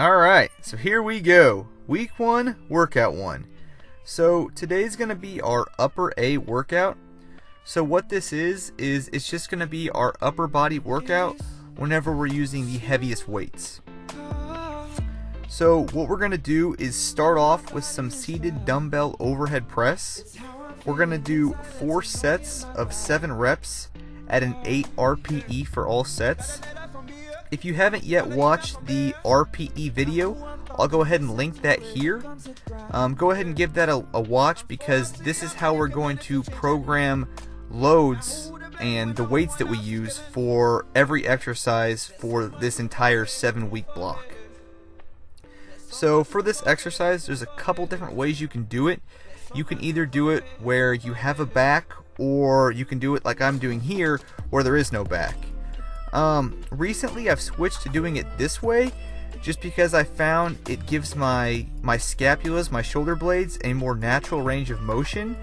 Alright, so here we go. Week 1, workout 1. So today's going to be our upper A workout. So what this is it's just going to be our upper body workout whenever we're using the heaviest weights. So what we're going to do is start off with some seated dumbbell overhead press. We're going to do 4 sets of 7 reps at an 8 RPE for all sets. If you haven't yet watched the RPE video, I'll go ahead and link that here. Go ahead and give that a watch, because this is how we're going to program loads and the weights that we use for every exercise for this entire 7-week block. So for this exercise, there's a couple different ways you can do it. You can either do it where you have a back, or you can do it like I'm doing here where there is no back. Recently I've switched to doing it this way just because I found it gives my scapulas, my shoulder blades, a more natural range of motion,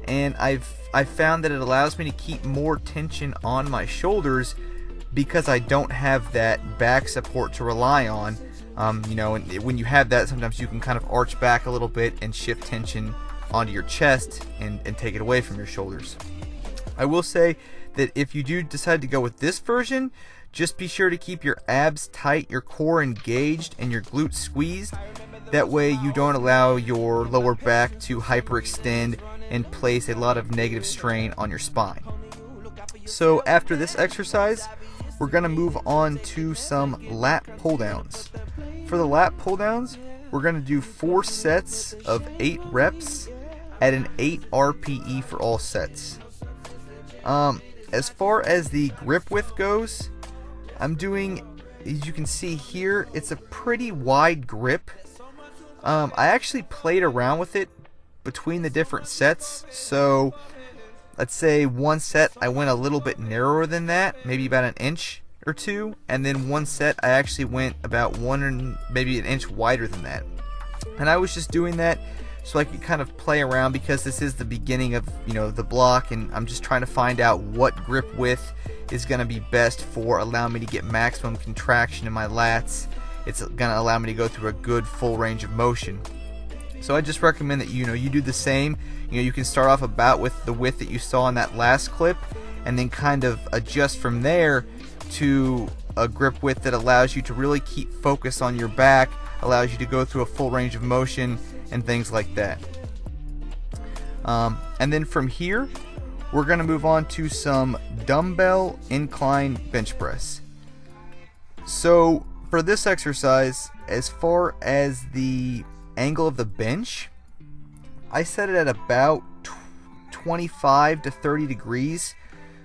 and I've found that it allows me to keep more tension on my shoulders because I don't have that back support to rely on. And when you have that, sometimes you can kind of arch back a little bit and shift tension onto your chest and take it away from your shoulders. I will say that if you do decide to go with this version, just be sure to keep your abs tight, your core engaged, and your glutes squeezed. That way you don't allow your lower back to hyperextend and place a lot of negative strain on your spine. So after this exercise, we're going to move on to some lat pulldowns. For the lat pulldowns, we're going to do 4 sets of 8 reps at an 8 RPE for all sets. As far as the grip width goes, I'm doing, as you can see here, it's a pretty wide grip. I actually played around with it between the different sets. So let's say one set I went a little bit narrower than that, maybe about an inch or 2, and then one set I actually went about 1 and maybe an inch wider than that. And I was just doing that so I could kind of play around, because this is the beginning of the block, and I'm just trying to find out what grip width is going to be best for allowing me to get maximum contraction in my lats. It's going to allow me to go through a good full range of motion. So I just recommend that you do the same. You can start off about with the width that you saw in that last clip, and then kind of adjust from there to a grip width that allows you to really keep focus on your back, allows you to go through a full range of motion and things like that. And then from here, we're going to move on to some dumbbell incline bench press. So for this exercise, as far as the angle of the bench, I set it at about 25 to 30 degrees.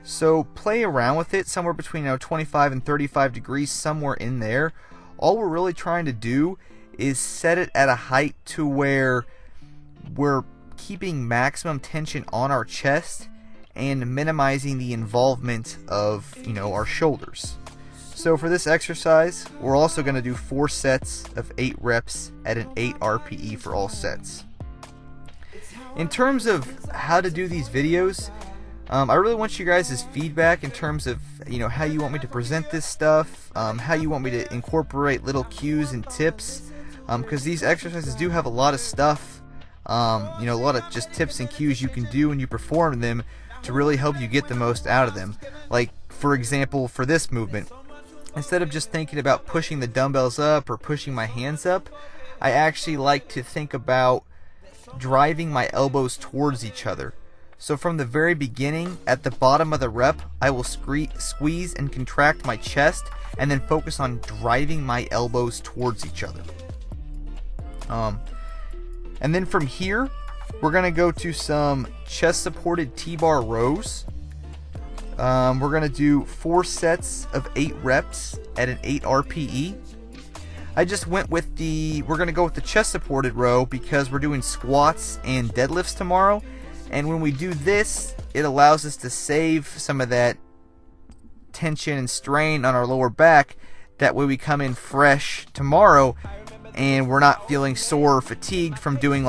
So play around with it somewhere between 25 and 35 degrees, somewhere in there. All we're really trying to do is set it at a height to where we're keeping maximum tension on our chest and minimizing the involvement of our shoulders. So for this exercise, we're also going to do 4 sets of 8 reps at an 8 RPE for all sets. In terms of how to do these videos, I really want you guys' feedback in terms of how you want me to present this stuff, how you want me to incorporate little cues and tips, because these exercises do have a lot of stuff, a lot of just tips and cues you can do when you perform them to really help you get the most out of them. Like, for example, for this movement, instead of just thinking about pushing the dumbbells up or pushing my hands up, I actually like to think about driving my elbows towards each other. So from the very beginning, at the bottom of the rep, I will squeeze and contract my chest, and then focus on driving my elbows towards each other. And then from here, we're going to go to some chest supported T-bar rows. We're going to do 4 sets of 8 reps at an 8 RPE. I just went with we're going to go with the chest supported row because we're doing squats and deadlifts tomorrow. And when we do this, it allows us to save some of that tension and strain on our lower back. That way we come in fresh tomorrow and we're not feeling sore or fatigued from doing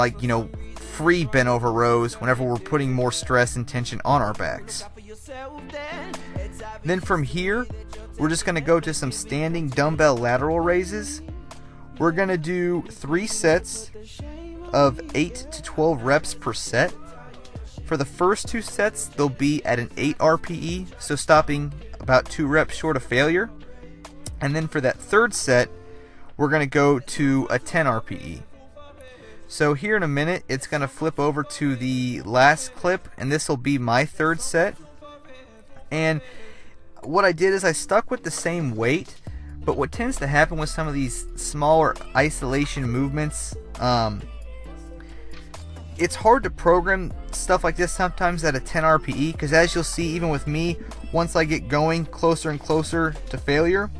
free bent over rows whenever we're putting more stress and tension on our backs. Then from here, we're just going to go to some standing dumbbell lateral raises. we're going to do 3 sets of 8 to 12 reps per set. For the first 2 sets, they'll be at an 8 RPE, so stopping about 2 reps short of failure. And then for that third set, we're going to go to a 10 RPE. So here in a minute, it's going to flip over to the last clip, and this will be my third set. And what I did is I stuck with the same weight, but what tends to happen with some of these smaller isolation movements, it's hard to program stuff like this sometimes at a 10 RPE, because as you'll see, even with me, once I get going closer and closer to failure,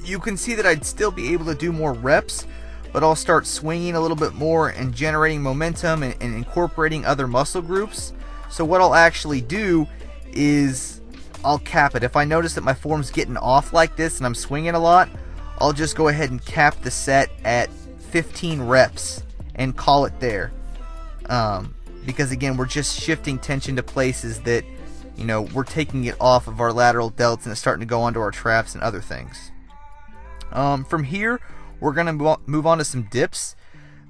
you can see that I'd still be able to do more reps, but I'll start swinging a little bit more and generating momentum and incorporating other muscle groups. So what I'll actually do is I'll cap it. If I notice that my form's getting off like this and I'm swinging a lot, I'll just go ahead and cap the set at 15 reps and call it there. Because again, we're just shifting tension to places that, you know, we're taking it off of our lateral delts and it's starting to go onto our traps and other things. From here, we're going to move on to some dips.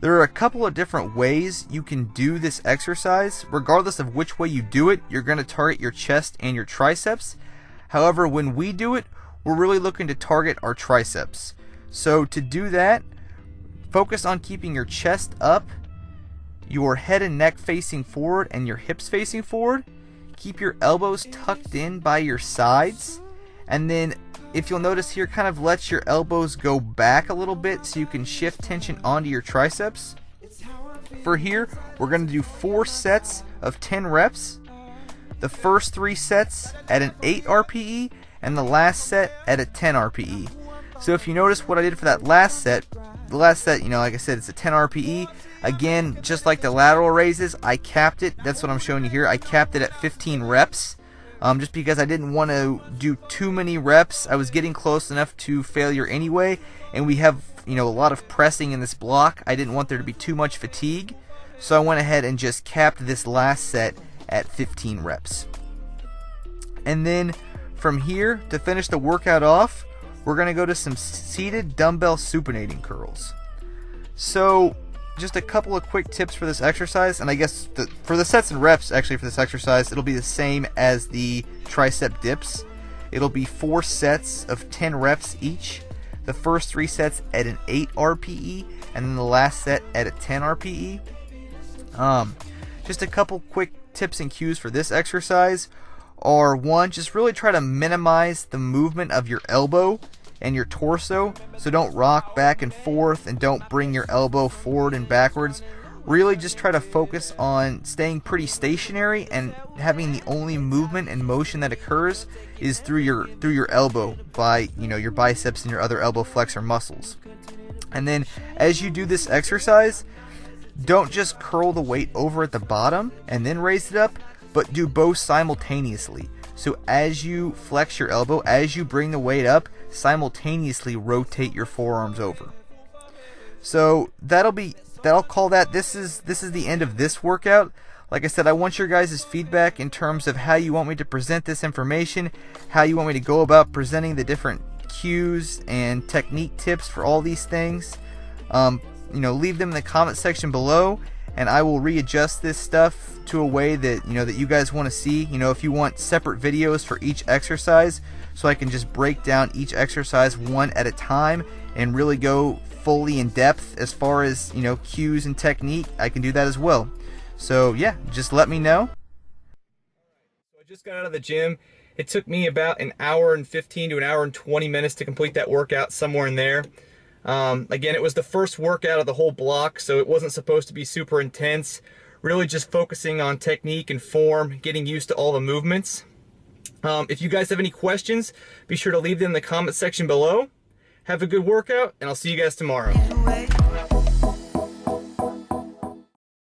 There are a couple of different ways you can do this exercise. Regardless of which way you do it, you're going to target your chest and your triceps. However, when we do it, we're really looking to target our triceps. So to do that, focus on keeping your chest up, your head and neck facing forward, and your hips facing forward. Keep your elbows tucked in by your sides, and then if you'll notice here, kind of let your elbows go back a little bit so you can shift tension onto your triceps. For here, we're going to do 4 sets of 10 reps. The first 3 sets at an 8 RPE and the last set at a 10 RPE. So if you notice what I did for that last set, the last set, you know, like I said, it's a 10 RPE. Again, just like the lateral raises, I capped it. That's what I'm showing you here. I capped it at 15 reps. Just because I didn't want to do too many reps. I was getting close enough to failure anyway, and we have, you know, a lot of pressing in this block. I didn't want there to be too much fatigue, so I went ahead and just capped this last set at 15 reps. And then from here, to finish the workout off, we're going to go to some seated dumbbell supinating curls. So just a couple of quick tips for this exercise, and I guess for the sets and reps, actually for this exercise, it'll be the same as the tricep dips. It'll be 4 sets of 10 reps each. The first 3 sets at an 8 RPE, and then the last set at a 10 RPE. Just a couple quick tips and cues for this exercise are, 1, just really try to minimize the movement of your elbow and your torso, so don't rock back and forth and don't bring your elbow forward and backwards. Really just try to focus on staying pretty stationary and having the only movement and motion that occurs is through your elbow by, you know, your biceps and your other elbow flexor muscles. And then as you do this exercise, don't just curl the weight over at the bottom and then raise it up, but do both simultaneously. So as you flex your elbow, as you bring the weight up, simultaneously rotate your forearms over. So that'll call that. This is the end of this workout. Like I said, I want your guys' feedback in terms of how you want me to present this information, how you want me to go about presenting the different cues and technique tips for all these things. You know, leave them in the comment section below, and I will readjust this stuff to a way that, you know, that you guys want to see. You know, if you want separate videos for each exercise, so I can just break down each exercise one at a time and really go fully in depth as far as, you know, cues and technique, I can do that as well. So yeah, just let me know. So I just got out of the gym. It took me about an hour and 15 to an hour and 20 minutes to complete that workout, somewhere in there. Again, it was the first workout of the whole block, so it wasn't supposed to be super intense. Really just focusing on technique and form, getting used to all the movements. If you guys have any questions, be sure to leave them in the comment section below. Have a good workout, and I'll see you guys tomorrow.